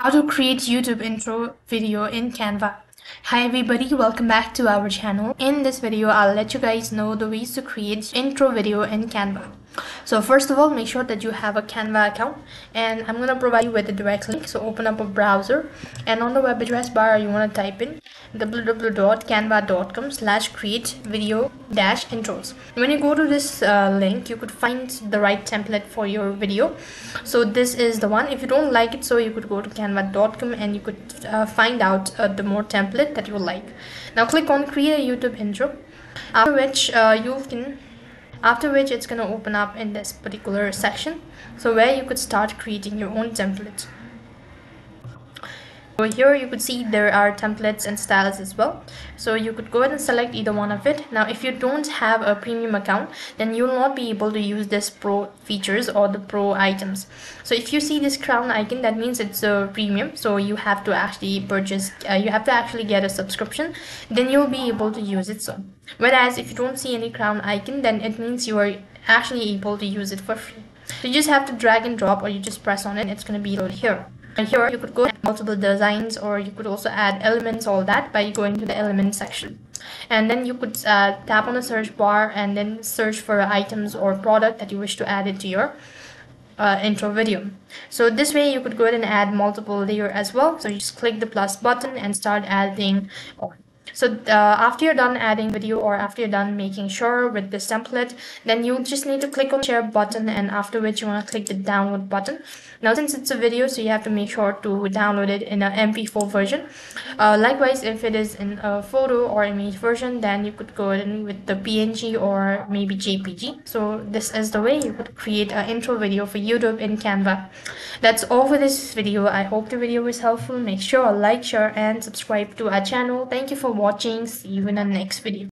How to create YouTube intro video in Canva. Hi everybody, welcome back to our channel. In this video, I'll let you guys know the ways to create intro video in Canva. So first of all, make sure that you have a Canva account, and I'm gonna provide you with a direct link. So open up a browser, and on the web address bar, you wanna type in www.canva.com/create-video-intros. When you go to this link, you could find the right template for your video. So this is the one. If you don't like it, so you could go to canva.com and you could find out the more template that you like. Now click on create a YouTube intro, after which it's going to open up in this particular section, so where you could start creating your own template. So here you could see there are templates and styles as well, so you could go ahead and select either one of it. Now if you don't have a premium account, then you will not be able to use this pro features or the pro items. So if you see this crown icon, that means it's a premium, so you have to actually purchase, you have to actually get a subscription, then you'll be able to use it. So whereas if you don't see any crown icon, then it means you are actually able to use it for free. So you just have to drag and drop, or you just press on it, it's going to be loaded here. And here you could go add multiple designs, or you could also add elements, all that by going to the element section. And then you could tap on the search bar and then search for items or product that you wish to add into your intro video. So this way you could go ahead and add multiple layer as well. So you just click the plus button and start adding on. So after you're done adding video, or after you're done making sure with this template, then you just need to click on the share button, and after which you want to click the download button. Now since it's a video, so you have to make sure to download it in an MP4 version. Likewise, if it is in a photo or image version, then you could go in with the PNG or maybe JPG. So this is the way you could create an intro video for YouTube in Canva. That's all for this video. I hope the video was helpful. Make sure to like, share and subscribe to our channel. Thank you for watching. See you in the next video.